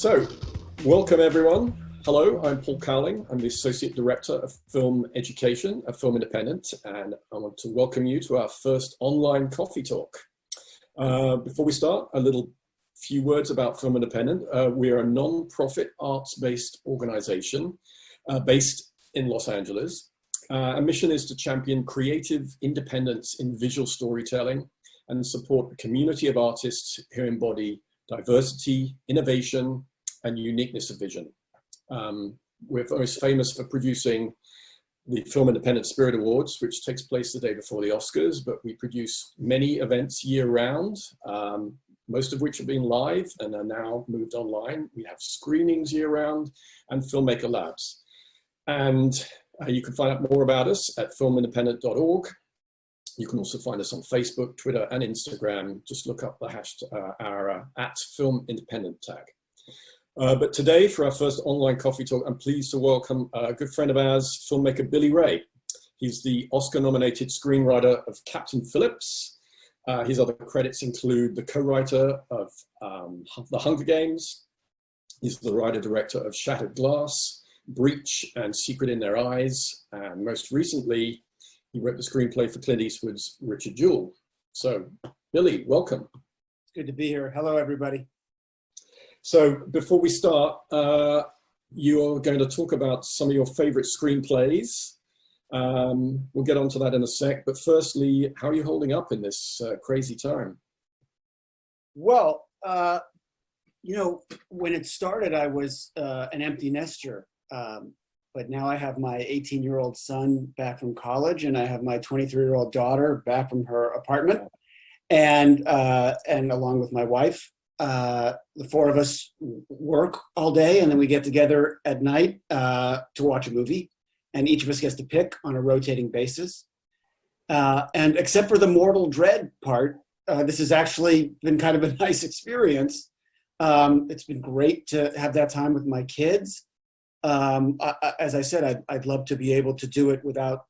So, welcome everyone. Hello, I'm Paul Cowling. I'm the Associate Director of Film Education at Film Independent, and I want to welcome you to our first online coffee talk. Before we start, a few words about Film Independent. We are a non-profit arts-based organization based in Los Angeles. Our mission is to champion creative independence in visual storytelling and support a community of artists who embody diversity, innovation, and uniqueness of vision. We're most famous for producing the Film Independent Spirit Awards, which takes place the day before the Oscars, but we produce many events year-round, most of which have been live and are now moved online. We have screenings year-round and filmmaker labs. And you can find out more about us at filmindependent.org. You can also find us on Facebook, Twitter, and Instagram. Just look up the hashtag, our @FilmIndependent tag. But today, for our first online coffee talk, I'm pleased to welcome a good friend of ours, filmmaker Billy Ray. He's the Oscar-nominated screenwriter of Captain Phillips. His other credits include the co-writer of The Hunger Games. He's the writer-director of Shattered Glass, Breach, and Secret in Their Eyes. And most recently, he wrote the screenplay for Clint Eastwood's Richard Jewell. So, Billy, welcome. It's good to be here. Hello, everybody. So, before we start, you're going to talk about some of your favorite screenplays. We'll get onto that in a sec. But firstly, how are you holding up in this crazy time? Well, you know, when it started, I was an empty nester. But now I have my 18-year-old son back from college, and I have my 23-year-old daughter back from her apartment, and along with my wife, the four of us work all day, and then we get together at night to watch a movie, and each of us gets to pick on a rotating basis. And except for the mortal dread part, this has actually been kind of a nice experience. It's been great to have that time with my kids. As I said, I'd love to be able to do it without,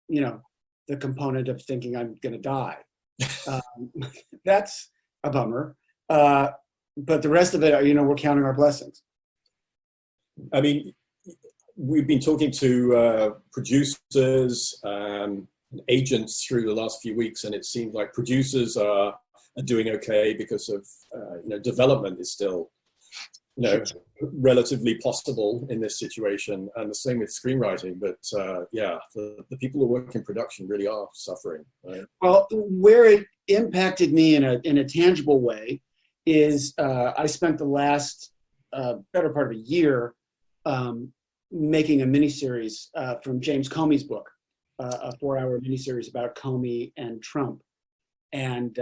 you know, the component of thinking I'm going to die. That's a bummer. But the rest of it, you know, we're counting our blessings. I mean, we've been talking to producers and agents through the last few weeks, and it seems like producers are doing okay because of, you know, development is still, you know, relatively possible in this situation, and the same with screenwriting. But yeah, the people who work in production really are suffering. Right? Well, where it impacted me in a tangible way is I spent the last better part of a year making a miniseries from James Comey's book, a 4-hour miniseries about Comey and Trump, and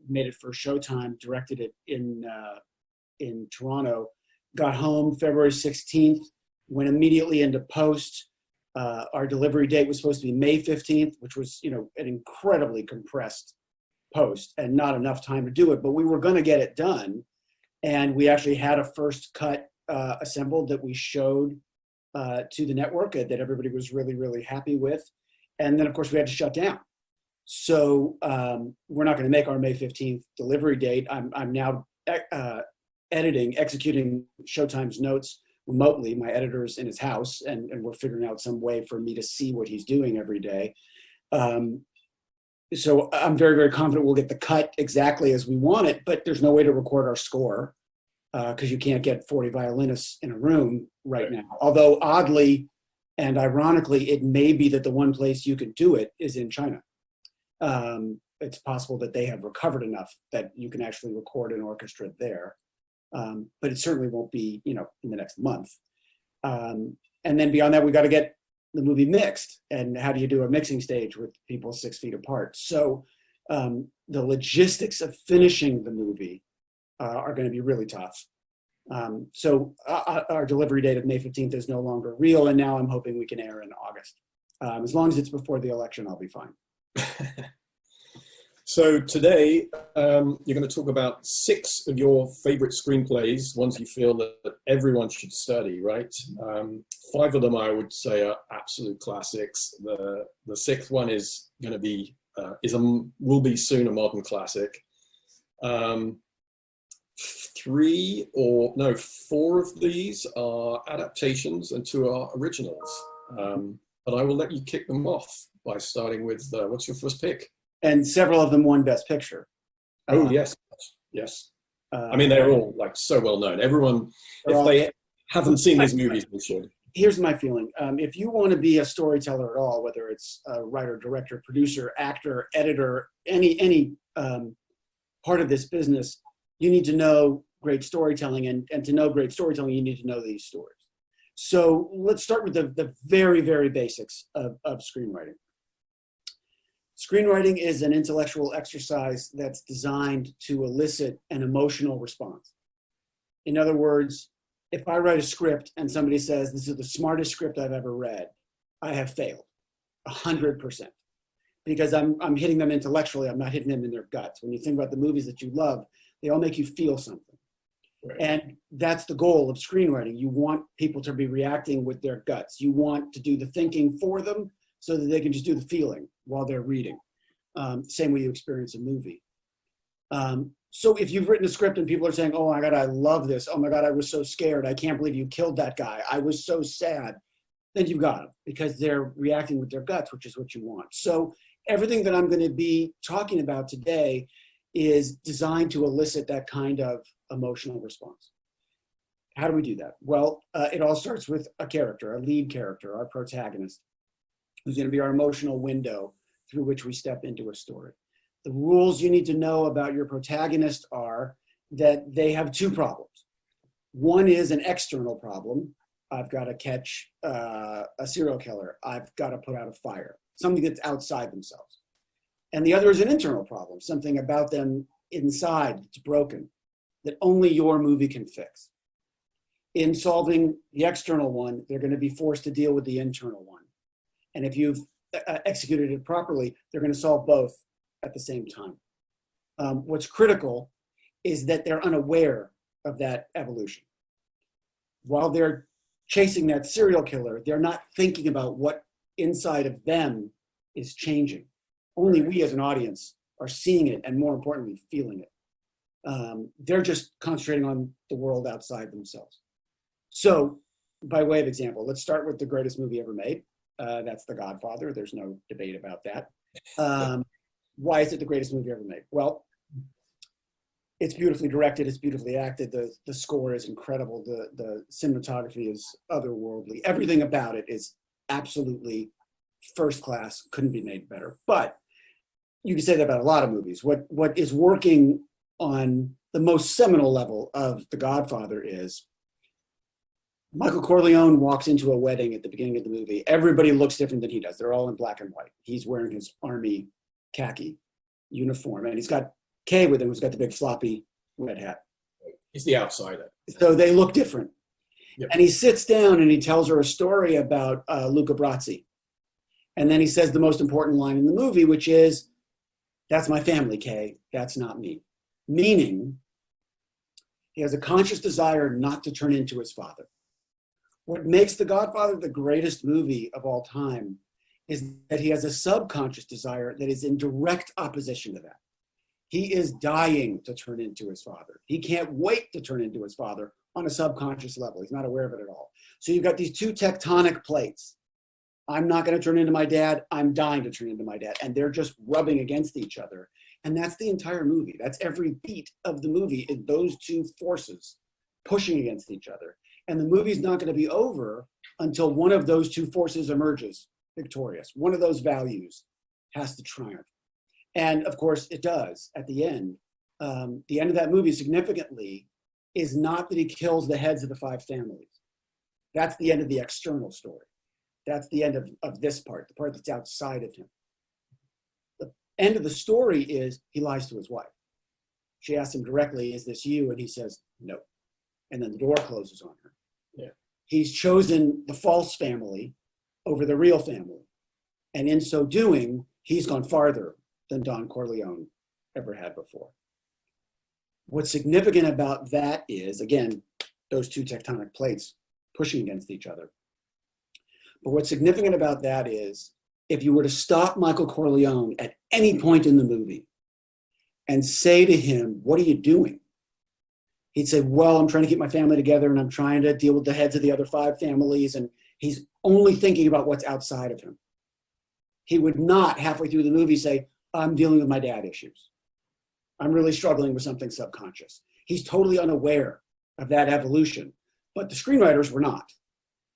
made it for Showtime, directed it in Toronto, got home February 16th, went immediately into post. Our delivery date was supposed to be May 15th, which was, you know, an incredibly compressed post and not enough time to do it, but we were going to get it done. And we actually had a first cut assembled that we showed to the network that everybody was really, really happy with. And then, of course, we had to shut down. So we're not going to make our May 15th delivery date. I'm now executing Showtime's notes remotely. My editor's in his house, and we're figuring out some way for me to see what he's doing every day. So I'm very, very confident we'll get the cut exactly as we want it, but there's no way to record our score because you can't get 40 violinists in a room right now. Although oddly and ironically, it may be that the one place you can do it is in China. It's possible that they have recovered enough that you can actually record an orchestra there. But it certainly won't be, you know, in the next month. And then beyond that, we got to get the movie mixed. And how do you do a mixing stage with people 6 feet apart? So the logistics of finishing the movie are going to be really tough. So our delivery date of May 15th is no longer real. And now I'm hoping we can air in August. As long as it's before the election, I'll be fine. So today, you're going to talk about 6 of your favorite screenplays, ones you feel that everyone should study, right? 5 of them I would say are absolute classics. The 6th one is going to be, will be soon a modern classic. four of these are adaptations and two are originals. But I will let you kick them off by starting with what's your first pick? And several of them won Best Picture. Oh, yes. Yes. I mean, they're all like so well known. Everyone, if they haven't seen these movies, they should. Here's my feeling. If you want to be a storyteller at all, whether it's a writer, director, producer, actor, editor, any part of this business, you need to know great storytelling. And to know great storytelling, you need to know these stories. So let's start with the very, very basics of screenwriting. Screenwriting is an intellectual exercise that's designed to elicit an emotional response. In other words, if I write a script and somebody says, this is the smartest script I've ever read, I have failed 100%, because I'm hitting them intellectually. I'm not hitting them in their guts. When you think about the movies that you love, they all make you feel something. Right. And that's the goal of screenwriting. You want people to be reacting with their guts. You want to do the thinking for them so that they can just do the feeling while they're reading. Same way you experience a movie. So if you've written a script and people are saying, oh my God, I love this. Oh my God, I was so scared. I can't believe you killed that guy. I was so sad. Then you've got them, because they're reacting with their guts, which is what you want. So everything that I'm going to be talking about today is designed to elicit that kind of emotional response. How do we do that? Well, it all starts with a character, a lead character, our protagonist, who's going to be our emotional window through which we step into a story. The rules you need to know about your protagonist are that they have two problems. One is an external problem. I've got to catch a serial killer. I've got to put out a fire, something that's outside themselves. And the other is an internal problem, something about them inside that's broken, that only your movie can fix. In solving the external one, they're going to be forced to deal with the internal one. And if you've executed it properly, they're going to solve both at the same time. What's critical is that they're unaware of that evolution. While they're chasing that serial killer, they're not thinking about what inside of them is changing. Only we as an audience are seeing it, and more importantly, feeling it. They're just concentrating on the world outside themselves. So, by way of example, let's start with the greatest movie ever made. That's The Godfather. There's no debate about that. Why is it the greatest movie ever made? Well, it's beautifully directed. It's beautifully acted. The score is incredible. The cinematography is otherworldly. Everything about it is absolutely first class. Couldn't be made better. But you can say that about a lot of movies. What is working on the most seminal level of The Godfather is Michael Corleone walks into a wedding at the beginning of the movie. Everybody looks different than he does. They're all in black and white. He's wearing his army khaki uniform, and he's got Kay with him, who's got the big floppy red hat. He's the outsider. So they look different. Yep. And he sits down and he tells her a story about Luca Brasi. And then he says the most important line in the movie, which is, "That's my family, Kay. That's not me." Meaning, he has a conscious desire not to turn into his father. What makes The Godfather the greatest movie of all time is that he has a subconscious desire that is in direct opposition to that. He is dying to turn into his father. He can't wait to turn into his father on a subconscious level. He's not aware of it at all. So you've got these two tectonic plates. I'm not going to turn into my dad. I'm dying to turn into my dad. And they're just rubbing against each other. And that's the entire movie. That's every beat of the movie, is those two forces pushing against each other. And the movie's not going to be over until one of those two forces emerges victorious. One of those values has to triumph. And of course it does at the end. The end of that movie, significantly, is not that he kills the heads of the 5 families. That's the end of the external story. That's the end of this part, the part that's outside of him. The end of the story is he lies to his wife. She asks him directly, "Is this you?" And he says, "No." And then the door closes on her. Yeah. He's chosen the false family over the real family. And in so doing, he's gone farther than Don Corleone ever had before. What's significant about that is, again, those two tectonic plates pushing against each other. But what's significant about that is, if you were to stop Michael Corleone at any point in the movie and say to him, "What are you doing?" He'd say, well, I'm trying to keep my family together and I'm trying to deal with the heads of the other 5 families. And he's only thinking about what's outside of him. He would not halfway through the movie say, I'm dealing with my dad issues. I'm really struggling with something subconscious. He's totally unaware of that evolution, but the screenwriters were not.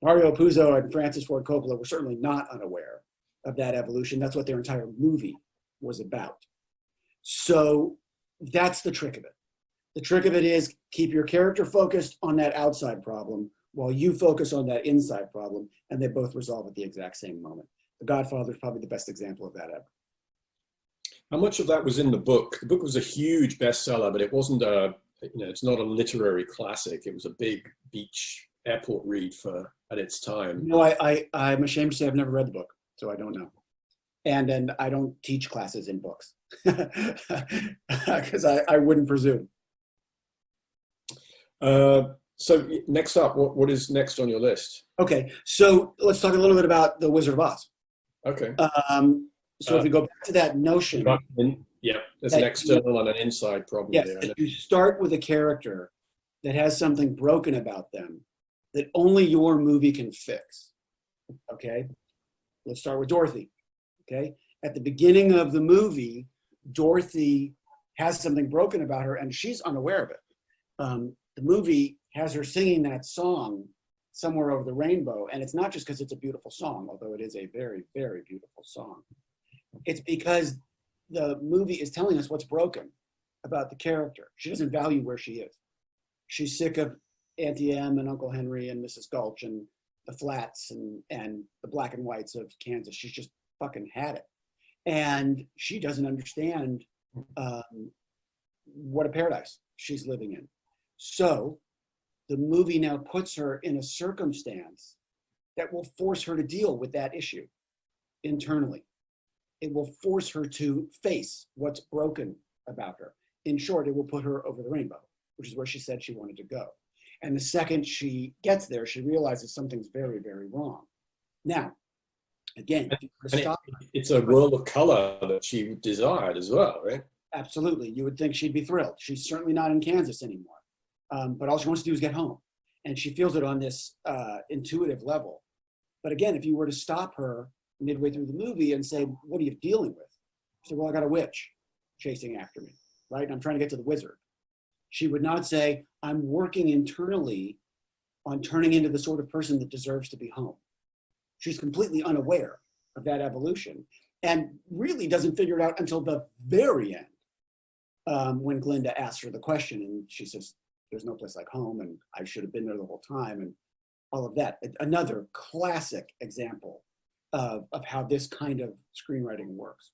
Mario Puzo and Francis Ford Coppola were certainly not unaware of that evolution. That's what their entire movie was about. So that's the trick of it. The trick of it is keep your character focused on that outside problem while you focus on that inside problem, and they both resolve at the exact same moment. The Godfather is probably the best example of that ever. How much of that was in the book? The book was a huge bestseller, but it wasn't it's not a literary classic. It was a big beach airport read at its time. No, I'm ashamed to say I've never read the book, so I don't know. And then I don't teach classes in books because I wouldn't presume. So next up, what is next on your list? Okay, so let's talk a little bit about The Wizard of Oz. Okay. So if we go back to that notion. Yeah, there's an external and an inside problem yes, there. You start with a character that has something broken about them that only your movie can fix. Okay, let's start with Dorothy. Okay, at the beginning of the movie, Dorothy has something broken about her and she's unaware of it. The movie has her singing that song, Somewhere Over the Rainbow, and it's not just because it's a beautiful song, although it is a very, very beautiful song. It's because the movie is telling us what's broken about the character. She doesn't value where she is. She's sick of Auntie Em and Uncle Henry and Mrs. Gulch and the flats and the black and whites of Kansas. She's just fucking had it. And she doesn't understand what a paradise she's living in. So the movie now puts her in a circumstance that will force her to deal with that issue internally. It will force her to face what's broken about her. In short, it will put her over the rainbow, which is where she said she wanted to go. And the second she gets there, she realizes something's very, very wrong. Now, again, it's a world of color that she desired as well, right? Absolutely. You would think she'd be thrilled. She's certainly not in Kansas anymore. But all she wants to do is get home. And she feels it on this intuitive level. But again, if you were to stop her midway through the movie and say, what are you dealing with? She said, well, I got a witch chasing after me, right? And I'm trying to get to the wizard. She would not say, I'm working internally on turning into the sort of person that deserves to be home. She's completely unaware of that evolution and really doesn't figure it out until the very end when Glinda asks her the question and she says, there's no place like home and I should have been there the whole time and all of that. Another classic example of how this kind of screenwriting works.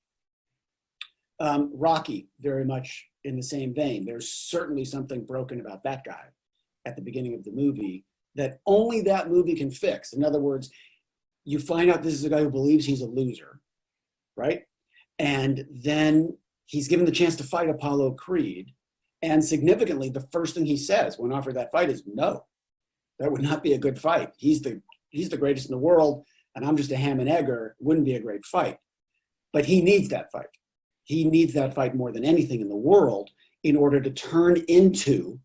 Rocky, very much in the same vein. There's certainly something broken about that guy at the beginning of the movie that only that movie can fix. In other words, you find out this is a guy who believes he's a loser, right? And then he's given the chance to fight Apollo Creed. And significantly, the first thing he says when offered that fight is, no, that would not be a good fight. He's the greatest in the world, and I'm just a ham and egger. It wouldn't be a great fight. But he needs that fight. He needs that fight more than anything in the world in order to turn into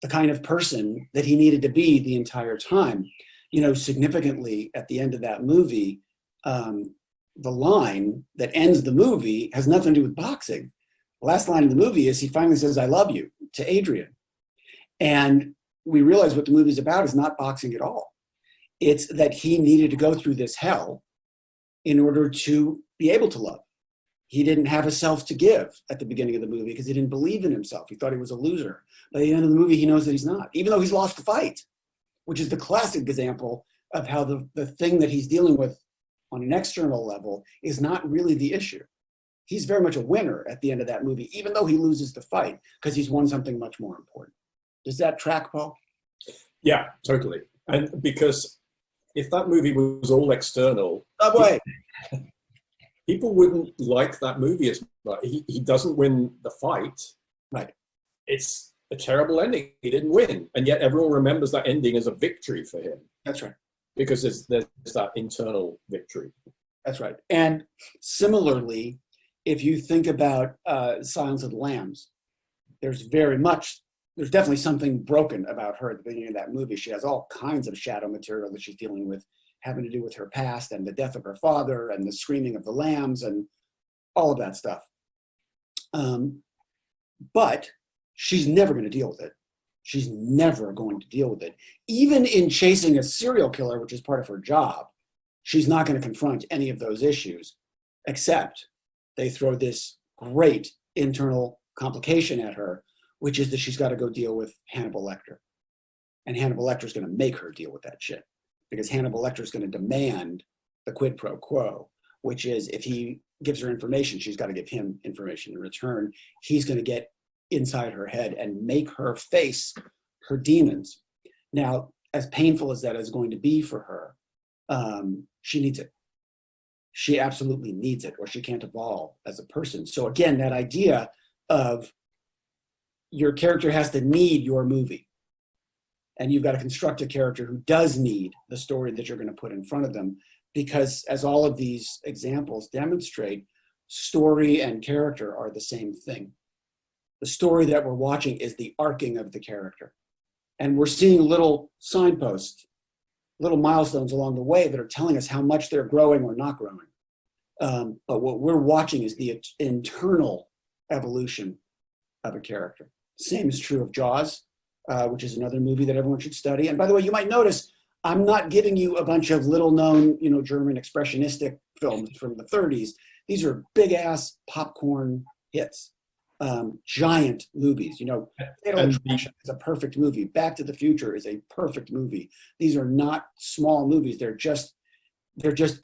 the kind of person that he needed to be the entire time. You know, significantly at the end of that movie, the line that ends the movie has nothing to do with boxing. The last line of the movie is he finally says, I love you, to Adrian. And we realize what the movie's about is not boxing at all. It's that he needed to go through this hell in order to be able to love. He didn't have a self to give at the beginning of the movie because he didn't believe in himself. He thought he was a loser. By the end of the movie, he knows that he's not, even though he's lost the fight, which is the classic example of how the thing that he's dealing with on an external level is not really the issue. He's very much a winner at the end of that movie, even though he loses the fight, because he's won something much more important. Does that track, Paul? Yeah, totally. And because if that movie was all external, people wouldn't like that movie as much. He doesn't win the fight. Right. It's a terrible ending. He didn't win. And yet everyone remembers that ending as a victory for him. That's right. Because there's that internal victory. That's right. And similarly, if you think about Silence of the Lambs, there's very much there's definitely something broken about her at the beginning of that movie. She has all kinds of shadow material that she's dealing with, having to do with her past and the death of her father and the screaming of the lambs and all of that stuff. But she's never going to deal with it. She's never going to deal with it. Even in chasing a serial killer, which is part of her job, she's not going to confront any of those issues, except they throw this great internal complication at her, which is that she's got to go deal with Hannibal Lecter. And Hannibal Lecter is going to make her deal with that shit, because Hannibal Lecter is going to demand the quid pro quo, which is if he gives her information, she's got to give him information in return. He's going to get inside her head and make her face her demons. Now, as painful as that is going to be for her, she needs it. She absolutely needs it, or she can't evolve as a person. So again, that idea of your character has to need your movie, and you've got to construct a character who does need the story that you're going to put in front of them, because as all of these examples demonstrate, story and character are the same thing. The story that we're watching is the arcing of the character. And we're seeing little signposts, little milestones along the way that are telling us how much they're growing or not growing. But what we're watching is the internal evolution of a character. Same is true of Jaws, which is another movie that everyone should study. And by the way, you might notice I'm not giving you a bunch of little known, German expressionistic films from the 30s. These are big ass popcorn hits. Giant movies, Fatal Attraction is a perfect movie. Back to the Future is a perfect movie. These are not small movies. They're just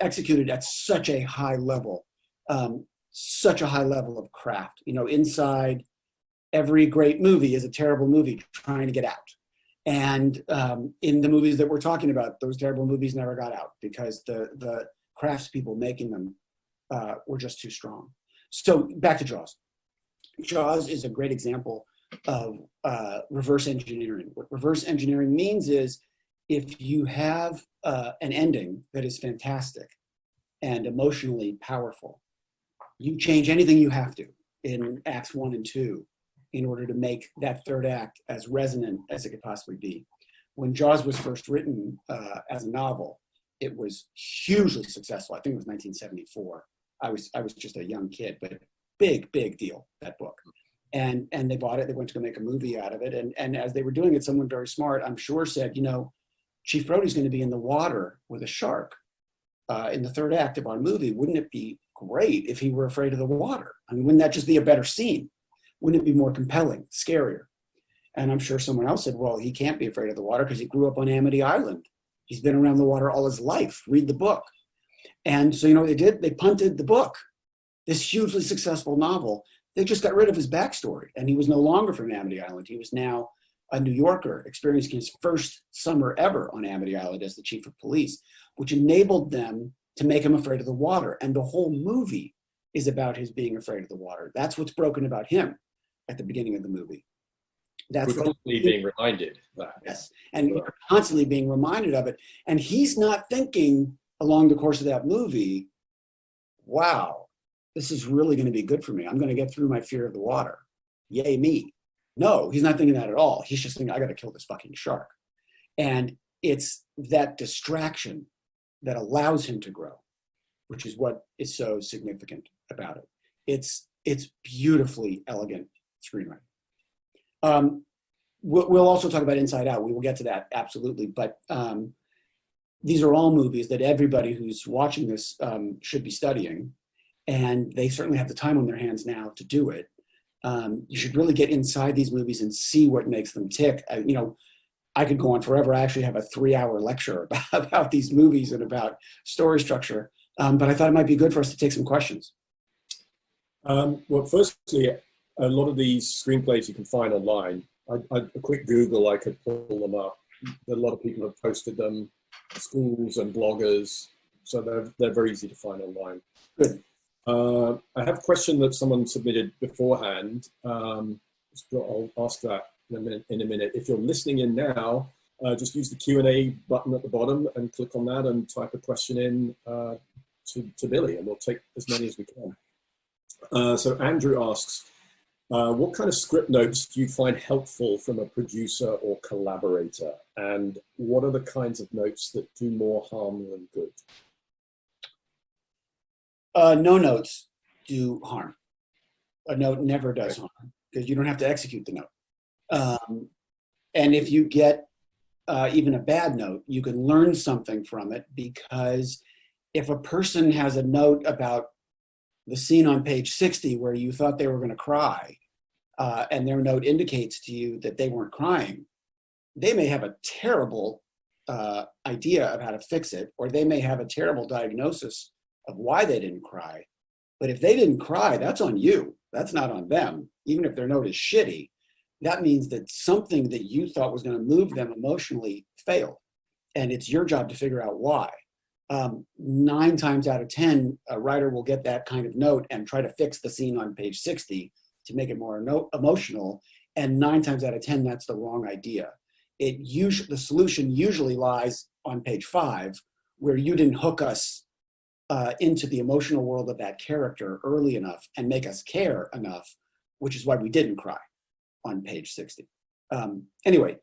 executed at such a high level of craft. Inside every great movie is a terrible movie trying to get out. And in the movies that we're talking about, those terrible movies never got out because the craftspeople making them were just too strong. So back to Jaws. Jaws is a great example of reverse engineering. What reverse engineering means is if you have an ending that is fantastic and emotionally powerful, you change anything you have to in acts 1 and 2 in order to make that third act as resonant as it could possibly be. When Jaws was first written as a novel, it was hugely successful. I think it was 1974. I was just a young kid, but big deal, that book. And they bought it. They went to go make a movie out of it. And as they were doing it, someone very smart, I'm sure, said, Chief Brody's going to be in the water with a shark in the third act of our movie. Wouldn't it be great if he were afraid of the water? I mean, wouldn't that just be a better scene? Wouldn't it be more compelling, scarier? And I'm sure someone else said, well, he can't be afraid of the water because he grew up on Amity Island. He's been around the water all his life. Read the book. And so, what they did? They punted the book. This hugely successful novel, they just got rid of his backstory, and he was no longer from Amity Island. He was now a New Yorker experiencing his first summer ever on Amity Island as the chief of police, which enabled them to make him afraid of the water. And the whole movie is about his being afraid of the water. That's what's broken about him at the beginning of the movie. That's we're constantly being reminded of that. Yes, and we're constantly being reminded of it. And he's not thinking along the course of that movie, wow, this is really going to be good for me. I'm going to get through my fear of the water. Yay me. No, he's not thinking that at all. He's just thinking, I got to kill this fucking shark. And it's that distraction that allows him to grow, which is what is so significant about it. It's beautifully elegant screenwriting. We'll also talk about Inside Out. We will get to that, absolutely. But these are all movies that everybody who's watching this should be studying. And they certainly have the time on their hands now to do it. You should really get inside these movies and see what makes them tick. I could go on forever. I actually have a 3-hour lecture about these movies and about story structure. But I thought it might be good for us to take some questions. Well, firstly, a lot of these screenplays you can find online. A quick Google, I could pull them up. A lot of people have posted them, schools and bloggers, so they're very easy to find online. Good. I have a question that someone submitted beforehand. I'll ask that in a minute. If you're listening in now, just use the Q&A button at the bottom and click on that and type a question in to Billy, and we'll take as many as we can. So Andrew asks, What kind of script notes do you find helpful from a producer or collaborator? And what are the kinds of notes that do more harm than good? No notes do harm. A note never does harm because you don't have to execute the note. And if you get even a bad note, you can learn something from it, because if a person has a note about the scene on page 60 where you thought they were going to cry, and their note indicates to you that they weren't crying, they may have a terrible idea of how to fix it, or they may have a terrible diagnosis of why they didn't cry. But if they didn't cry, that's on you. That's not on them. Even if their note is shitty, that means that something that you thought was going to move them emotionally failed. And it's your job to figure out why. 9 times out of 10, a writer will get that kind of note and try to fix the scene on page 60 to make it more emotional. And 9 times out of 10, that's the wrong idea. The solution usually lies on page 5, where you didn't hook us into the emotional world of that character early enough and make us care enough, which is why we didn't cry on page 60. Anyway,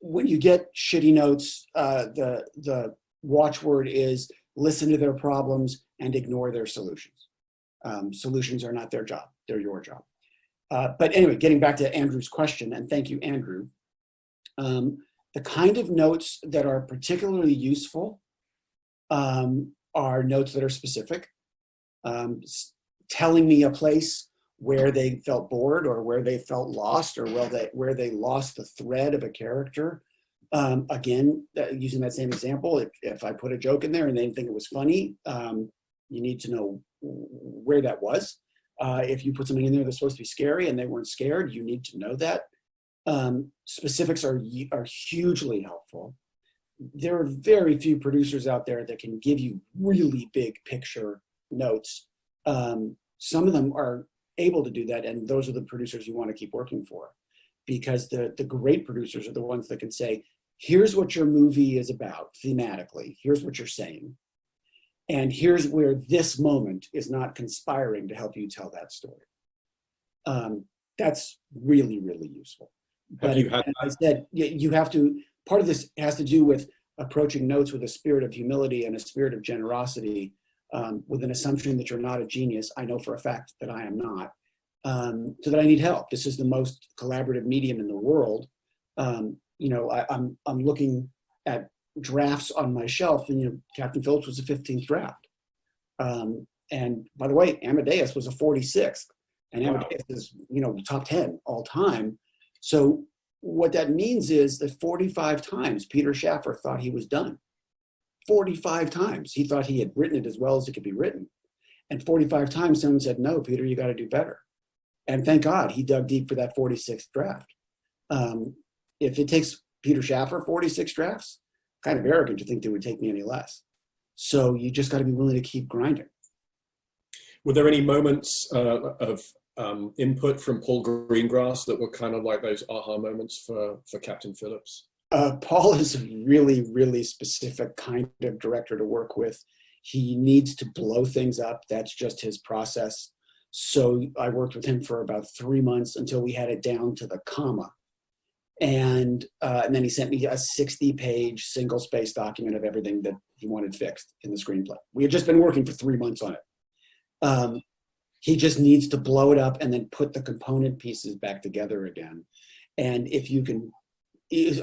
when you get shitty notes, the watchword is listen to their problems and ignore their solutions. Solutions are not their job, they're your job. But anyway, getting back to Andrew's question, and thank you, Andrew. The kind of notes that are particularly useful are notes that are specific. Telling me a place where they felt bored, or where they felt lost, or where they lost the thread of a character. Again, using that same example, if I put a joke in there and they didn't think it was funny, you need to know where that was. If you put something in there that's supposed to be scary and they weren't scared, you need to know that. Specifics are hugely helpful. There are very few producers out there that can give you really big picture notes. Some of them are able to do that, and those are the producers you want to keep working for, because the great producers are the ones that can say, here's what your movie is about thematically, here's what you're saying, and here's where this moment is not conspiring to help you tell that story. That's really, really useful. But as I said, you have to, part of this has to do with approaching notes with a spirit of humility and a spirit of generosity, with an assumption that you're not a genius. I know for a fact that I am not, so that I need help. This is the most collaborative medium in the world. I'm looking at drafts on my shelf, and Captain Phillips was a 15th draft. And by the way, Amadeus was a 46th, and Amadeus is top 10 all time. So what that means is that 45 times Peter Shaffer thought he was done. 45 times he thought he had written it as well as it could be written. And 45 times someone said, no, Peter, you got to do better. And thank God he dug deep for that 46th draft. If it takes Peter Shaffer 46 drafts, kind of arrogant to think it would take me any less. So you just got to be willing to keep grinding. Were there any moments of input from Paul Greengrass that were kind of like those aha moments for Captain Phillips? Paul is a really, really specific kind of director to work with. He needs to blow things up. That's just his process. So I worked with him for about 3 months until we had it down to the comma. And then he sent me a 60-page single-space document of everything that he wanted fixed in the screenplay. We had just been working for 3 months on it. He just needs to blow it up and then put the component pieces back together again. And if you can,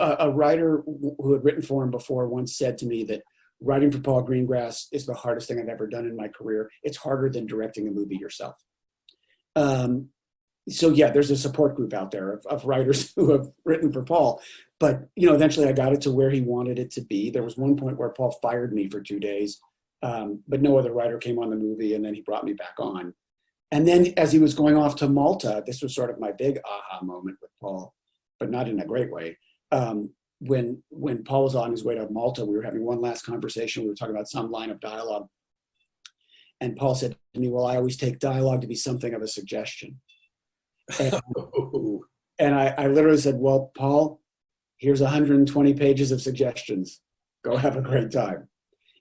a writer who had written for him before once said to me that writing for Paul Greengrass is the hardest thing I've ever done in my career. It's harder than directing a movie yourself. So yeah, there's a support group out there of writers who have written for Paul. But eventually I got it to where he wanted it to be. There was one point where Paul fired me for 2 days, but no other writer came on the movie, and then he brought me back on. And then as he was going off to Malta, this was sort of my big aha moment with Paul, but not in a great way. When Paul was on his way to Malta, we were having one last conversation. We were talking about some line of dialogue. And Paul said to me, well, I always take dialogue to be something of a suggestion. And I literally said, well, Paul, here's 120 pages of suggestions. Go have a great time.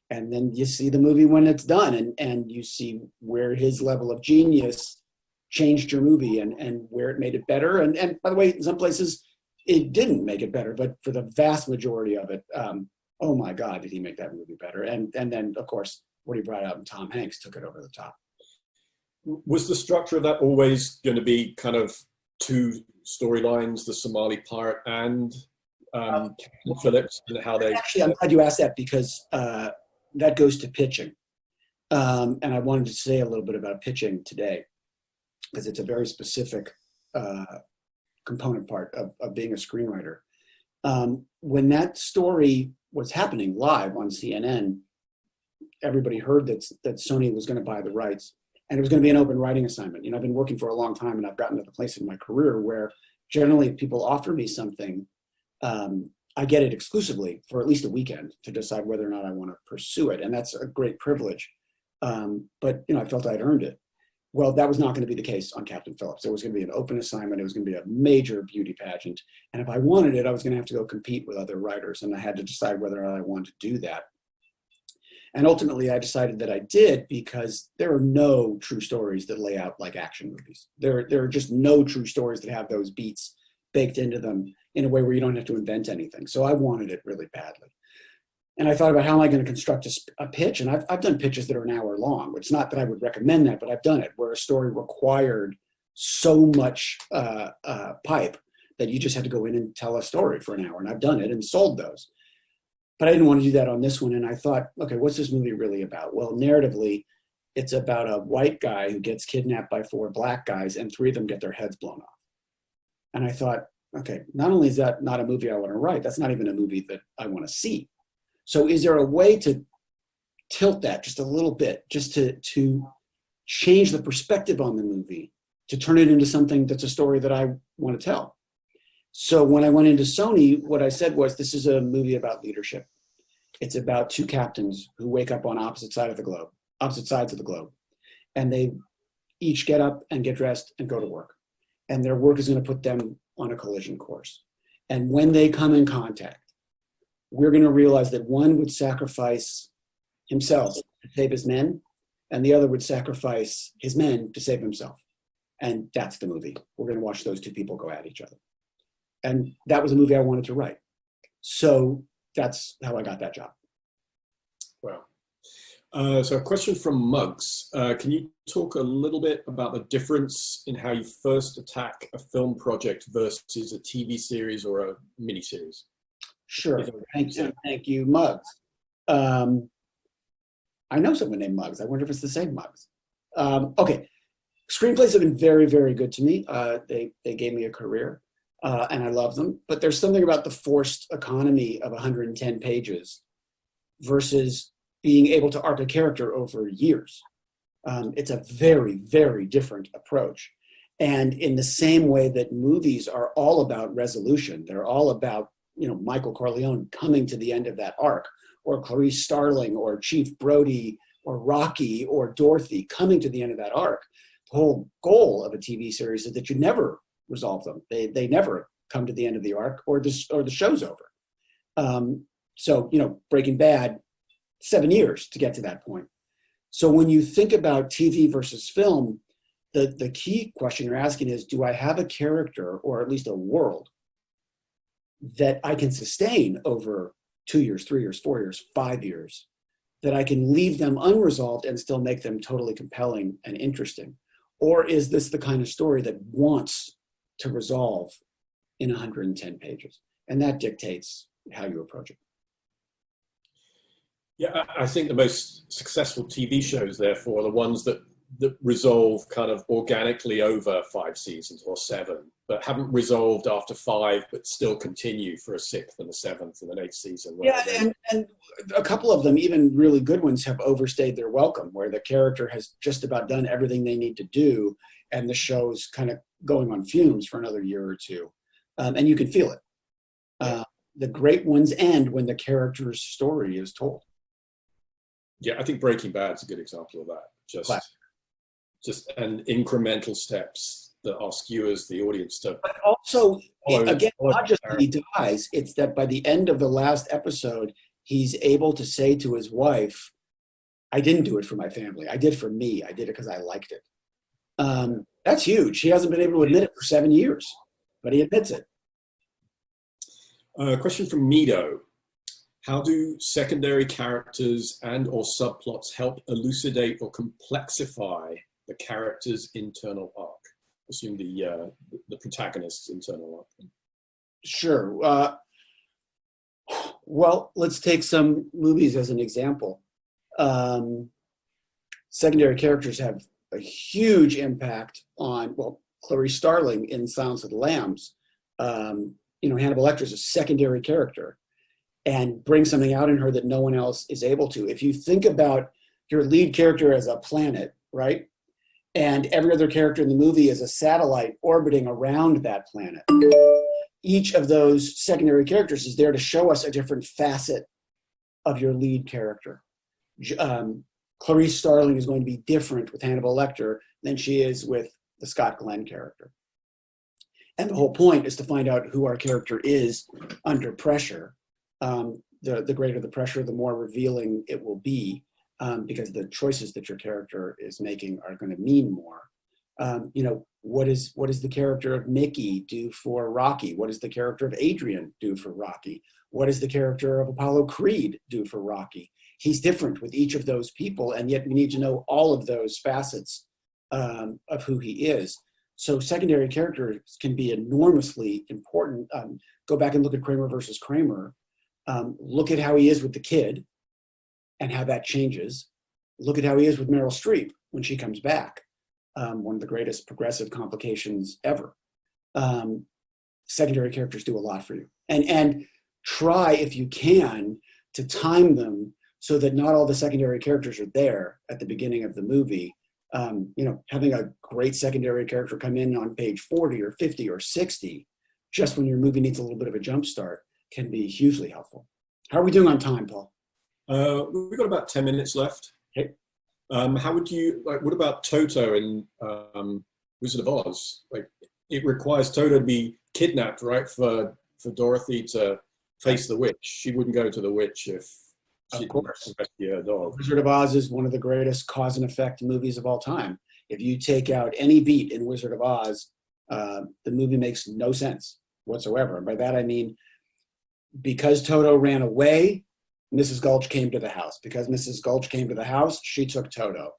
And then you see the movie when it's done, and you see where his level of genius changed your movie and where it made it better. And by the way, in some places it didn't make it better, but for the vast majority of it, oh my God, did he make that movie better? And then of course, what he brought out in Tom Hanks took it over the top. Was the structure of that always going to be kind of two storylines, the Somali pirate and Captain Phillips, and how they... Actually, I'm glad you asked that, because that goes to pitching. And I wanted to say a little bit about pitching today, because it's a very specific component part of being a screenwriter. When that story was happening live on CNN, everybody heard that Sony was going to buy the rights, and it was going to be an open writing assignment. You know, I've been working for a long time, and I've gotten to the place in my career where generally if people offer me something, I get it exclusively for at least a weekend to decide whether or not I want to pursue it. And that's a great privilege. But, you know, I felt I'd earned it. Well, that was not going to be the case on Captain Phillips. It was going to be an open assignment. It was going to be a major beauty pageant. And if I wanted it, I was going to have to go compete with other writers. And I had to decide whether or not I wanted to do that. And ultimately, I decided that I did, because there are no true stories that lay out like action movies. There are just no true stories that have those beats baked into them in a way where you don't have to invent anything. So I wanted it really badly. And I thought about, how am I going to construct a pitch? And I've done pitches that are an hour long. It's not that I would recommend that, but I've done it, where a story required so much pipe that you just had to go in and tell a story for an hour. And I've done it and sold those. But I didn't want to do that on this one. And I thought, okay, what's this movie really about? Well, narratively, it's about a white guy who gets kidnapped by 4 black guys, and 3 of them get their heads blown off. And I thought, okay, not only is that not a movie I want to write, that's not even a movie that I want to see. So is there a way to tilt that just a little bit, just to change the perspective on the movie, to turn it into something that's a story that I want to tell? So when I went into Sony, what I said was, this is a movie about leadership. It's about 2 captains who wake up on opposite sides of the globe. And they each get up and get dressed and go to work. And their work is going to put them on a collision course. And when they come in contact, we're going to realize that one would sacrifice himself to save his men, and the other would sacrifice his men to save himself. And that's the movie. We're going to watch those 2 people go at each other. And that was a movie I wanted to write. So that's how I got that job. Wow. So a question from Muggs. Can you talk a little bit about the difference in how you first attack a film project versus a TV series or a miniseries? Sure. Thank you, Muggs. I know someone named Muggs. I wonder if it's the same Muggs. Okay. Screenplays have been very, very good to me. They gave me a career, and I love them. But there's something about the forced economy of 110 pages versus being able to arc a character over years. It's a very, very different approach. And in the same way that movies are all about resolution, they're all about, you know, Michael Corleone coming to the end of that arc, or Clarice Starling, or Chief Brody, or Rocky, or Dorothy coming to the end of that arc. The whole goal of a TV series is that you never resolve them. They never come to the end of the arc, or the show's over. So, you know, Breaking Bad, 7 years to get to that point. So when you think about TV versus film, the key question you're asking is, do I have a character, or at least a world, that I can sustain over 2 years, 3 years, 4 years, 5 years, that I can leave them unresolved and still make them totally compelling and interesting? Or is this the kind of story that wants to resolve in 110 pages? And that dictates how you approach it. Yeah, I think the most successful TV shows, therefore, are the ones that resolve kind of organically over 5 seasons or 7, but haven't resolved after 5, but still continue for a 6th and a 7th and an 8th season. Yeah, and a couple of them, even really good ones, have overstayed their welcome, where the character has just about done everything they need to do, and the show's kind of going on fumes for another year or 2. And you can feel it. The great ones end when the character's story is told. Yeah, I think Breaking Bad's a good example of that. Just an incremental steps that ask you as the audience to. But also, again, not just that he dies, it's that by the end of the last episode, he's able to say to his wife, I didn't do it for my family. I did it for me. I did it because I liked it. That's huge. He hasn't been able to admit it for 7 years, but he admits it. Question from Mido. How do secondary characters and or subplots help elucidate or complexify the character's internal arc? Assume the protagonist's internal arc. Sure. Well, let's take some movies as an example. Secondary characters have a huge impact on, well, Clarice Starling in Silence of the Lambs. Hannibal Lecter is a secondary character and brings something out in her that no one else is able to. If you think about your lead character as a planet, right? And every other character in the movie is a satellite orbiting around that planet. Each of those secondary characters is there to show us a different facet of your lead character. Clarice Starling is going to be different with Hannibal Lecter than she is with the Scott Glenn character. And the whole point is to find out who our character is under pressure. The greater the pressure, the more revealing it will be, because the choices that your character is making are going to mean more. What does the character of Mickey do for Rocky? What does the character of Adrian do for Rocky? What does the character of Apollo Creed do for Rocky? He's different with each of those people, and yet we need to know all of those facets of who he is. So secondary characters can be enormously important. Go back and look at Kramer versus Kramer. Look at how he is with the kid and how that changes. Look at how he is with Meryl Streep when she comes back. One of the greatest progressive complications ever. Secondary characters do a lot for you. And try, if you can, to time them so that not all the secondary characters are there at the beginning of the movie. Having a great secondary character come in on page 40 or 50 or 60, just when your movie needs a little bit of a jump start, can be hugely helpful. How are we doing on time, Paul? We've got about 10 minutes left. Okay. How would you, what about Toto in Wizard of Oz? It requires Toto to be kidnapped, right, for Dorothy to face the witch. She wouldn't go to the witch if she didn't rescue her dog. Wizard of Oz is one of the greatest cause and effect movies of all time. If you take out any beat in Wizard of Oz, the movie makes no sense whatsoever. And by that I mean, because Toto ran away, Mrs. Gulch came to the house. Because Mrs. Gulch came to the house, she took Toto.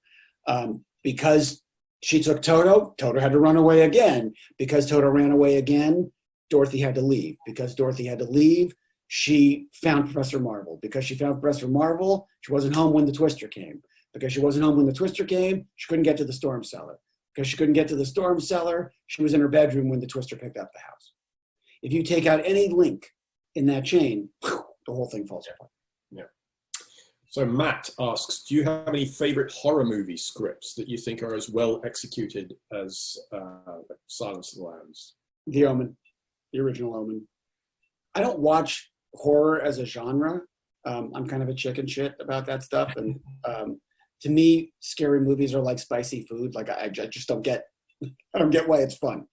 Because she took Toto, Toto had to run away again. Because Toto ran away again, Dorothy had to leave. Because Dorothy had to leave, she found Professor Marvel. Because she found Professor Marvel, she wasn't home when the Twister came. Because she wasn't home when the Twister came, she couldn't get to the storm cellar. Because she couldn't get to the storm cellar, she was in her bedroom when the Twister picked up the house. If you take out any link in that chain, the whole thing falls apart. Yeah. So Matt asks, do you have any favorite horror movie scripts that you think are as well executed as Silence of the Lambs? The Omen, the original Omen. I don't watch horror as a genre. I'm kind of a chicken shit about that stuff. And to me, scary movies are like spicy food. Like I just don't get why it's fun.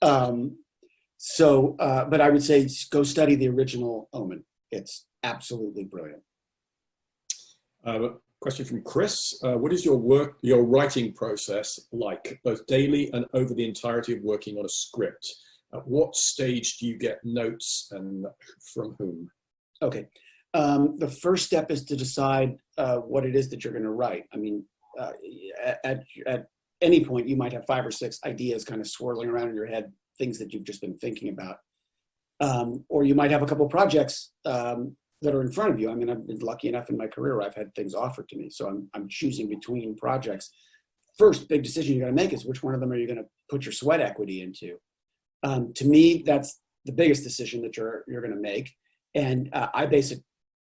But I would say go study the original Omen. It's absolutely brilliant. Question from Chris. What is your writing process like, both daily and over the entirety of working on a script? At what stage do you get notes and from whom? Okay. The first step is to decide what it is that you're going to write. I mean, at any point, you might have 5 or 6 ideas kind of swirling around in your head, things that you've just been thinking about. Or you might have a couple of projects that are in front of you. I mean, I've been lucky enough in my career where I've had things offered to me. So I'm choosing between projects. First big decision you got to make is which one of them are you going to put your sweat equity into? To me, that's the biggest decision that you're going to make. And I base it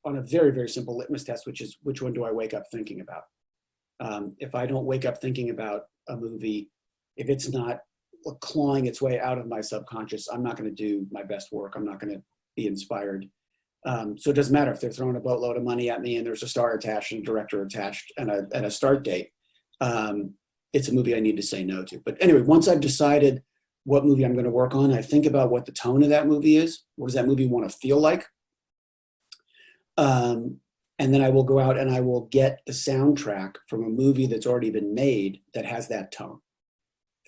on a very, very simple litmus test, which is which one do I wake up thinking about? If I don't wake up thinking about a movie, if it's not clawing its way out of my subconscious, I'm not going to do my best work. I'm not going to be inspired. So it doesn't matter if they're throwing a boatload of money at me and there's a star attached and a director attached and a start date. It's a movie I need to say no to. But anyway, once I've decided what movie I'm going to work on, I think about what the tone of that movie is. What does that movie want to feel like? And then I will go out and I will get the soundtrack from a movie that's already been made that has that tone.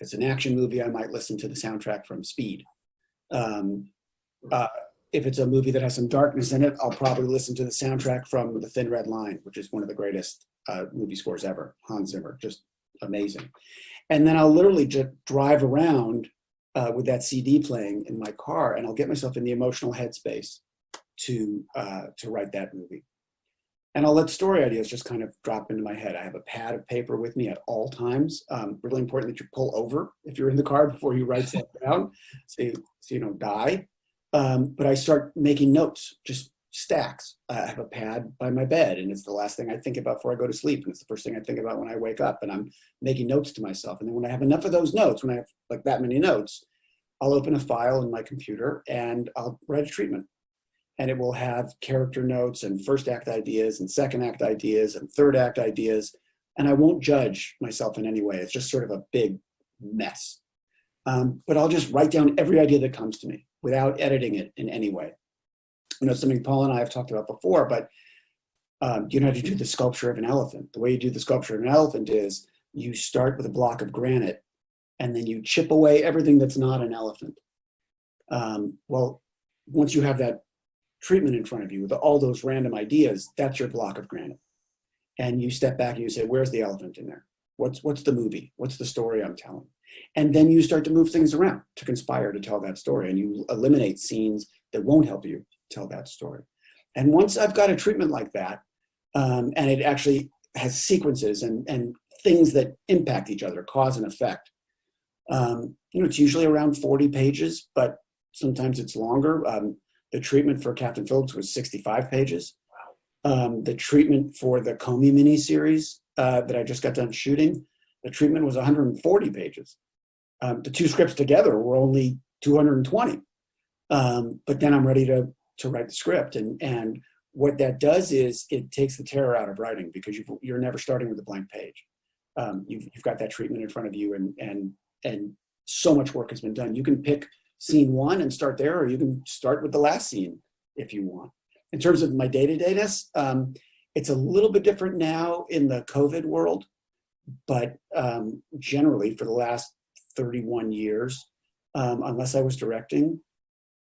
it's an action movie, I might listen to the soundtrack from Speed. Um, if it's a movie that has some darkness in it, I'll probably listen to the soundtrack from The Thin Red Line, which is one of the greatest movie scores ever. Hans Zimmer, just amazing. And then I'll literally just drive around with that CD playing in my car, and I'll get myself in the emotional headspace to write that movie. And I'll let story ideas just kind of drop into my head. I have a pad of paper with me at all times. Really important that you pull over if you're in the car before you write stuff down, so you don't die. But I start making notes, just stacks. I have a pad by my bed, and it's the last thing I think about before I go to sleep, and it's the first thing I think about when I wake up, and I'm making notes to myself. And then when I have enough of those notes, when I have like that many notes, I'll open a file in my computer and I'll write a treatment. And it will have character notes and first act ideas and second act ideas and third act ideas. And I won't judge myself in any way. It's just sort of a big mess. But I'll just write down every idea that comes to me without editing it in any way. You know, something Paul and I have talked about before, but you know how to do the sculpture of an elephant. The way you do the sculpture of an elephant is you start with a block of granite and then you chip away everything that's not an elephant. Well, once you have that treatment in front of you with all those random ideas, that's your block of granite. And you step back and you say, where's the elephant in there? What's the movie? What's the story I'm telling? And then you start to move things around to conspire to tell that story, and you eliminate scenes that won't help you tell that story. And once I've got a treatment like that, and it actually has sequences and things that impact each other, cause and effect, you know, it's usually around 40 pages, but sometimes it's longer. The treatment for Captain Phillips was 65 pages. The treatment for the Comey miniseries that I just got done shooting, the treatment was 140 pages. The two scripts together were only 220. But then I'm ready to write the script. And what that does is it takes the terror out of writing, because you're never starting with a blank page. You've got that treatment in front of you, and so much work has been done. You can pick scene one and start there, or you can start with the last scene if you want. In terms of my day-to-dayness, it's a little bit different now in the COVID world, but generally for the last 31 years, unless I was directing,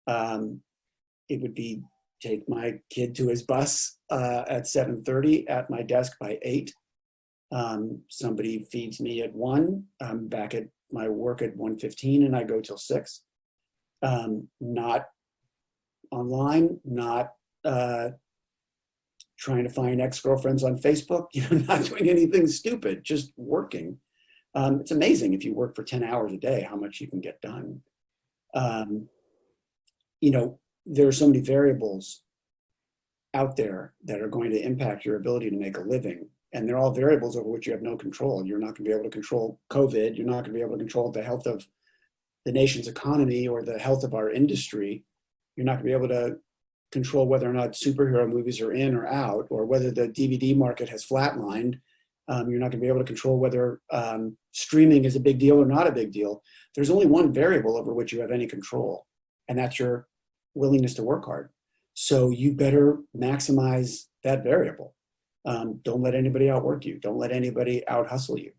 it would be take my kid to his bus at 7:30, at my desk by 8. Somebody feeds me at 1. I'm back at my work at 1:15, and I go till 6. Not online, not trying to find ex-girlfriends on Facebook, you know, not doing anything stupid, just working. It's amazing if you work for 10 hours a day, how much you can get done. You know, there are so many variables out there that are going to impact your ability to make a living. And they're all variables over which you have no control. You're not going to be able to control COVID. You're not going to be able to control the health of the nation's economy or the health of our industry. You're not going to be able to control whether or not superhero movies are in or out, or whether the DVD market has flatlined. You're not going to be able to control whether streaming is a big deal or not a big deal. There's only one variable over which you have any control, and that's your willingness to work hard. So you better maximize that variable. Don't let anybody outwork you. Don't let anybody out hustle you.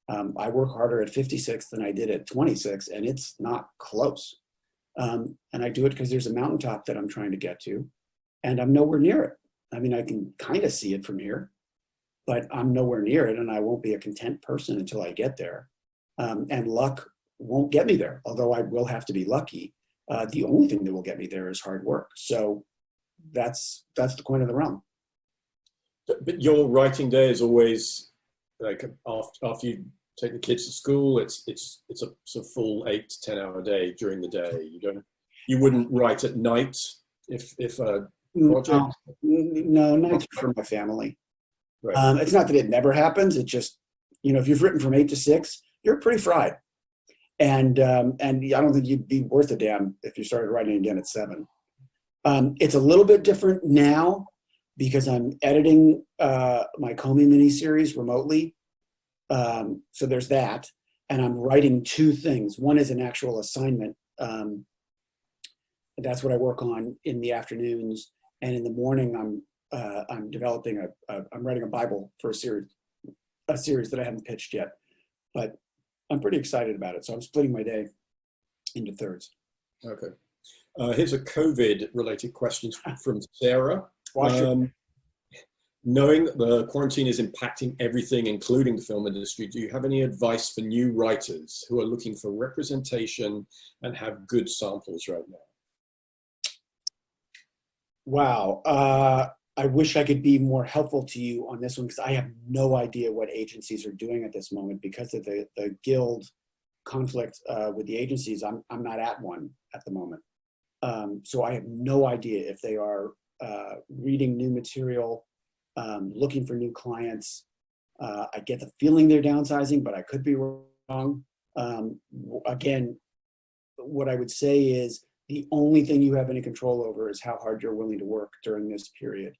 I work harder at 56 than I did at 26, and it's not close. And I do it because there's a mountaintop that I'm trying to get to, and I'm nowhere near it. I mean, I can kind of see it from here, but I'm nowhere near it, and I won't be a content person until I get there. And luck won't get me there, although I will have to be lucky. The only thing that will get me there is hard work. So that's the coin of the realm. But your writing day is always like after you take the kids to school. It's a sort of full 8 to 10 hour day during the day. You wouldn't write at night if a project. No, nights are for my family. Right. It's not that it never happens. It just, you know, if you've written from 8 to 6, you're pretty fried. And I don't think you'd be worth a damn if you started writing again at 7. It's a little bit different now because I'm editing my Comey miniseries remotely. So there's that. And I'm writing 2 things. One is an actual assignment. That's what I work on in the afternoons. And in the morning, I'm writing a Bible for a series that I haven't pitched yet. But I'm pretty excited about it. So I'm splitting my day into thirds. Okay. Here's a COVID-related question from Sarah. Knowing that the quarantine is impacting everything, including the film industry, do you have any advice for new writers who are looking for representation and have good samples right now? Wow. I wish I could be more helpful to you on this one because I have no idea what agencies are doing at this moment because of the guild conflict with the agencies. I'm not at one at the moment. So I have no idea if they are reading new material, looking for new clients. I get the feeling they're downsizing, but I could be wrong. Again, what I would say is the only thing you have any control over is how hard you're willing to work during this period.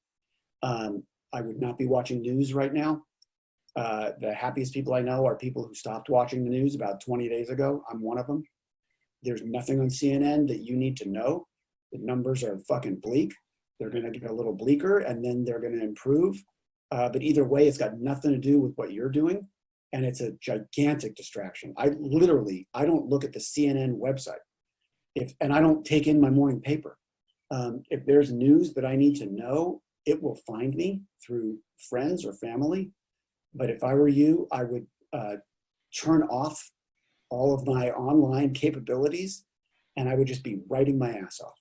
I would not be watching news right now. The happiest people I know are people who stopped watching the news about 20 days ago. I'm one of them. There's nothing on CNN that you need to know. The numbers are fucking bleak. They're going to get a little bleaker and then they're going to improve. But either way, it's got nothing to do with what you're doing. And it's a gigantic distraction. I don't look at the CNN website. And I don't take in my morning paper. If there's news that I need to know, it will find me through friends or family. But if I were you, I would turn off all of my online capabilities and I would just be writing my ass off.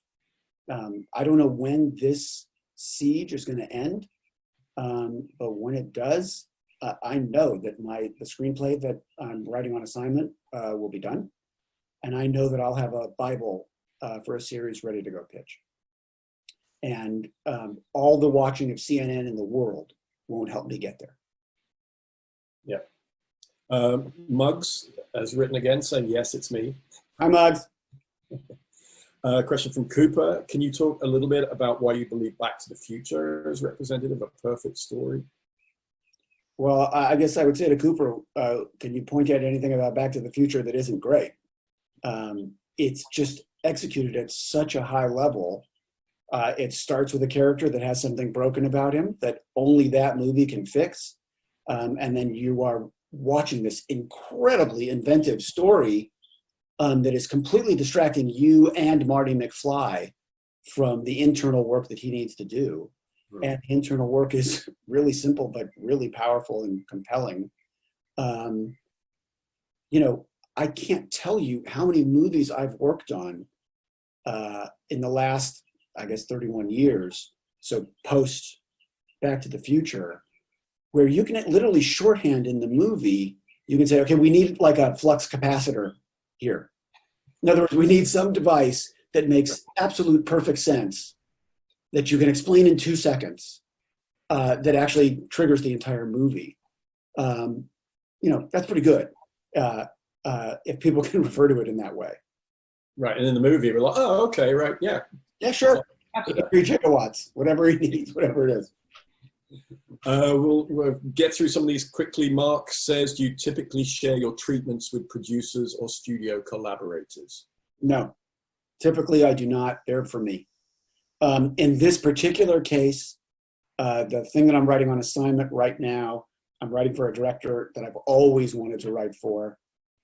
I don't know when this siege is going to end, but when it does, I know that the screenplay that I'm writing on assignment will be done. And I know that I'll have a Bible for a series ready to go pitch. And all the watching of CNN in the world won't help me get there. Yeah. Muggs has written again saying, yes, it's me. Hi, Muggs. Question from Cooper. Can you talk a little bit about why you believe Back to the Future is representative of a perfect story? Well, I guess I would say to Cooper, can you point out anything about Back to the Future that isn't great? It's just executed at such a high level. It starts with a character that has something broken about him that only that movie can fix. And then you are watching this incredibly inventive story that is completely distracting you and Marty McFly from the internal work that he needs to do. Right. And the internal work is really simple, but really powerful and compelling. I can't tell you how many movies I've worked on in the last, I guess, 31 years. So post Back to the Future, where you can literally shorthand in the movie, you can say, okay, we need like a flux capacitor here. In other words, we need some device that makes absolute perfect sense that you can explain in 2 seconds that actually triggers the entire movie. That's pretty good if people can refer to it in that way. Right, and in the movie, we're like, oh, okay, right, yeah. Yeah, sure. 3 gigawatts, whatever he needs, whatever it is. We'll get through some of these quickly. Mark says, do you typically share your treatments with producers or studio collaborators? No, typically I do not. They're for me. In this particular case, the thing that I'm writing on assignment right now, I'm writing for a director that I've always wanted to write for.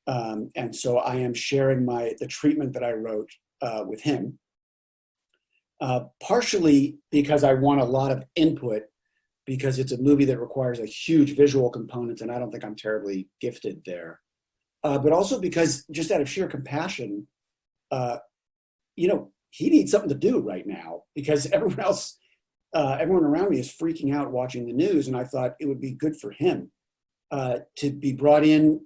And so I am sharing the treatment that I wrote with him, partially because I want a lot of input, because it's a movie that requires a huge visual component, and I don't think I'm terribly gifted there. But also because, just out of sheer compassion, he needs something to do right now, because everyone around me is freaking out watching the news, and I thought it would be good for him to be brought in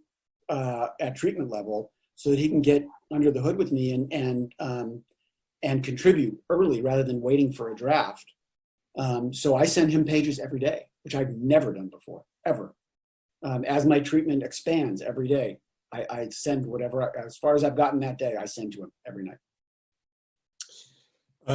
at treatment level so that he can get under the hood with me and contribute early rather than waiting for a draft. So I send him pages every day, which I've never done before, ever. As my treatment expands every day, I send whatever, as far as I've gotten that day, I send to him every night.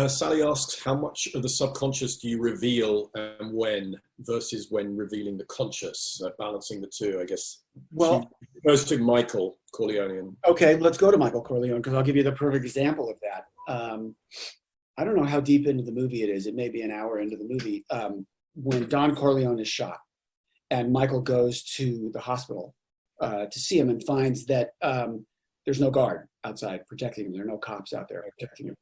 Sally asks, how much of the subconscious do you reveal and when versus when revealing the conscious, balancing the two, I guess? Well, goes to Michael Corleone. Okay, let's go to Michael Corleone, because I'll give you the perfect example of that. I don't know how deep into the movie it is. It may be an hour into the movie. When Don Corleone is shot and Michael goes to the hospital to see him and finds that there's no guard outside protecting him. There are no cops out there protecting him.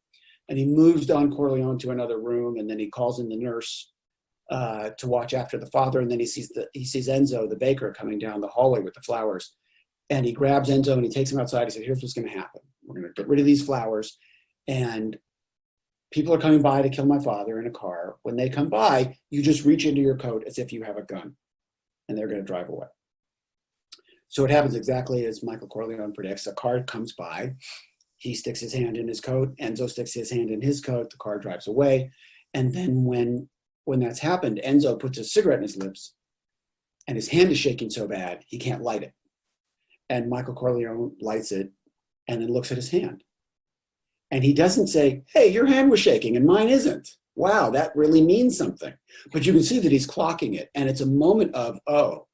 And he moves Don Corleone to another room, and then he calls in the nurse to watch after the father. And then he sees Enzo, the baker, coming down the hallway with the flowers. And he grabs Enzo and he takes him outside. He said, here's what's going to happen. We're going to get rid of these flowers. And people are coming by to kill my father in a car. When they come by, you just reach into your coat as if you have a gun. And they're going to drive away. So it happens exactly as Michael Corleone predicts. A car comes by. He sticks his hand in his coat. Enzo sticks his hand in his coat. The car drives away. And then when that's happened, Enzo puts a cigarette in his lips. And his hand is shaking so bad, he can't light it. And Michael Corleone lights it and then looks at his hand. And he doesn't say, hey, your hand was shaking and mine isn't. Wow, that really means something. But you can see that he's clocking it. And it's a moment of, oh,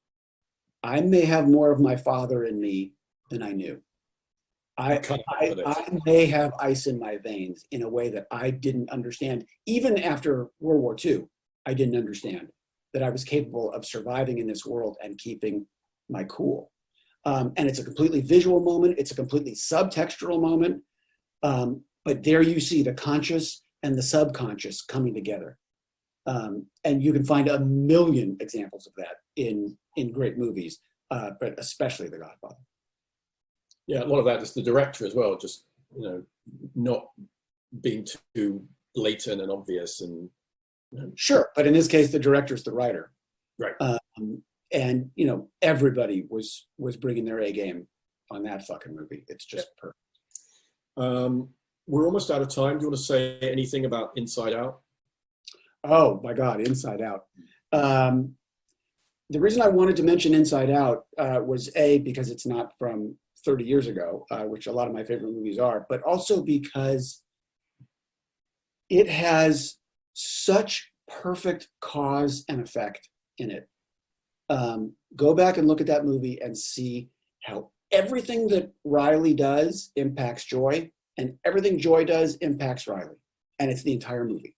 I may have more of my father in me than I knew. I may have ice in my veins in a way that I didn't understand. Even after World War II, I didn't understand that I was capable of surviving in this world and keeping my cool. And it's a completely visual moment. It's a completely subtextual moment. But there you see the conscious and the subconscious coming together. And you can find a million examples of that in great movies, but especially The Godfather. Yeah, a lot of that is the director as well, just, not being too blatant and obvious. And Sure, but in this case, the director's the writer. Right. And, everybody was bringing their A game on that fucking movie. It's just perfect. We're almost out of time. Do you want to say anything about Inside Out? Oh, my God, Inside Out. The reason I wanted to mention Inside Out was A, because it's not from 30 years ago, which a lot of my favorite movies are, but also because it has such perfect cause and effect in it. Go back and look at that movie and see how everything that Riley does impacts Joy, and everything Joy does impacts Riley. And it's the entire movie.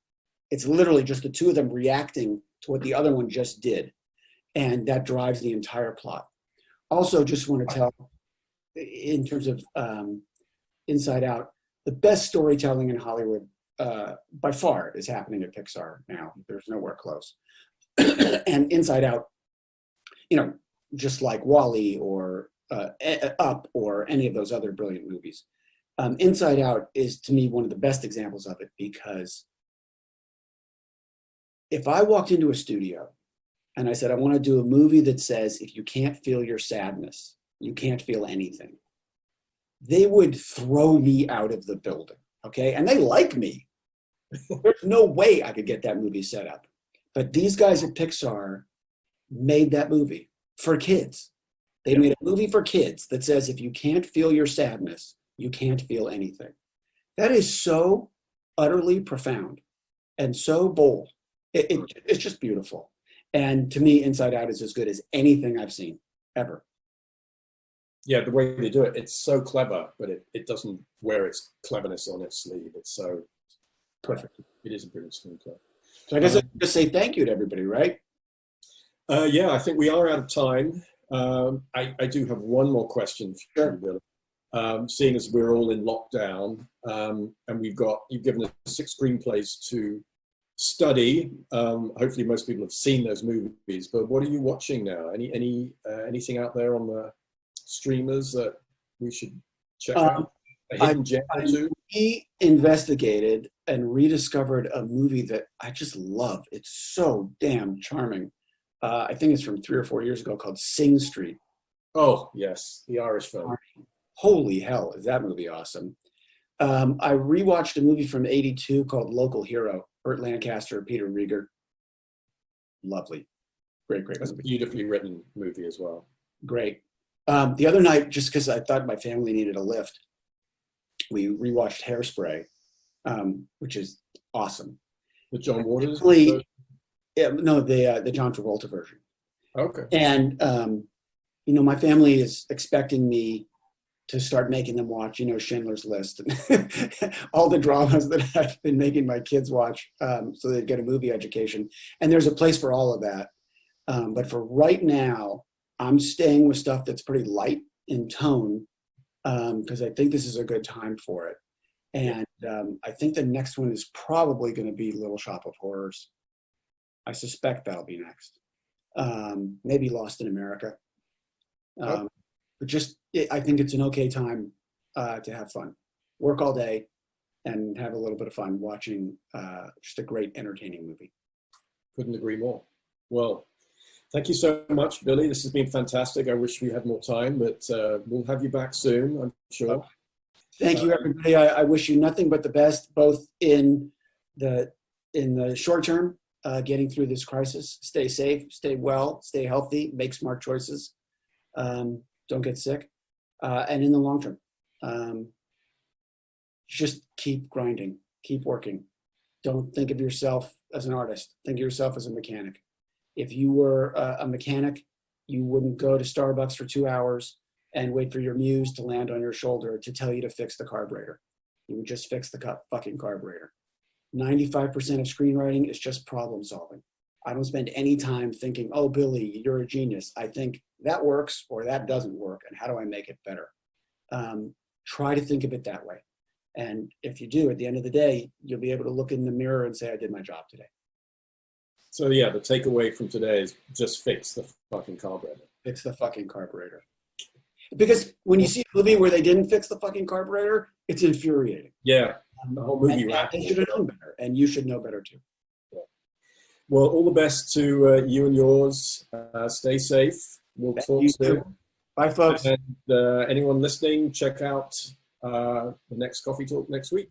It's literally just the two of them reacting to what the other one just did. And that drives the entire plot. Also, just want to tell, in terms of Inside Out, the best storytelling in Hollywood by far is happening at Pixar now. There's nowhere close. And Inside Out, just like WALL-E or Up or any of those other brilliant movies. Inside Out is, to me, one of the best examples of it, because if I walked into a studio and I said, I want to do a movie that says, if you can't feel your sadness, you can't feel anything, they would throw me out of the building, okay? And they like me. There's no way I could get that movie set up. But these guys at Pixar made that movie for kids. They made a movie for kids that says, if you can't feel your sadness, you can't feel anything. That is so utterly profound and so bold. It's just beautiful. And to me, Inside Out is as good as anything I've seen, ever. Yeah, the way they do it, it's so clever, but it doesn't wear its cleverness on its sleeve. It's so perfect. It is a brilliant screenplay. So I guess I'll just say thank you to everybody, right? Yeah, I think we are out of time. I do have one more question for you, Bill. Seeing as we're all in lockdown, and you've given us 6 screenplays to study. Hopefully most people have seen those movies, but what are you watching now? Anything out there on the streamers that we should check out? A hidden gem or two? We investigated and rediscovered a movie that I just love. It's so damn charming. I think it's from 3 or 4 years ago, called Sing Street. Oh, yes, the Irish film. Holy hell, is that movie awesome. I rewatched a movie from '82 called Local Hero, Burt Lancaster, Peter Rieger. Lovely. Great That's a movie. beautifully written movie as well. Great. The other night, just because I thought my family needed a lift, we rewatched Hairspray, which is awesome. The John Waters? No, the John Travolta version. Okay. And, my family is expecting me to start making them watch, Schindler's List and all the dramas that I've been making my kids watch so they get a movie education. And there's a place for all of that. But for right now, I'm staying with stuff that's pretty light in tone because I think this is a good time for it. And I think the next one is probably going to be Little Shop of Horrors. I suspect that'll be next. Maybe Lost in America. But I think it's an okay time to have fun. Work all day and have a little bit of fun watching just a great entertaining movie. Couldn't agree more. Well, thank you so much, Billy. This has been fantastic. I wish we had more time, but we'll have you back soon, I'm sure. Thank you, everybody. I wish you nothing but the best, both in the short term, getting through this crisis. Stay safe, stay well, stay healthy, make smart choices. Don't get sick. And in the long term, just keep grinding, keep working. Don't think of yourself as an artist. Think of yourself as a mechanic. If you were a mechanic, you wouldn't go to Starbucks for 2 hours and wait for your muse to land on your shoulder to tell you to fix the carburetor. You would just fix the fucking carburetor. 95% of screenwriting is just problem solving. I don't spend any time thinking, oh, Billy, you're a genius. I think that works or that doesn't work, and how do I make it better? Try to think of it that way. And if you do, at the end of the day, you'll be able to look in the mirror and say, I did my job today. So yeah, the takeaway from today is just fix the fucking carburetor. Fix the fucking carburetor. Because when you see a movie where they didn't fix the fucking carburetor, it's infuriating. Yeah, the whole movie. They should have known better, and you should know better too. Yeah. Well, all the best to you and yours. Stay safe. We'll talk soon. Bye, folks. And anyone listening, check out the next coffee talk next week.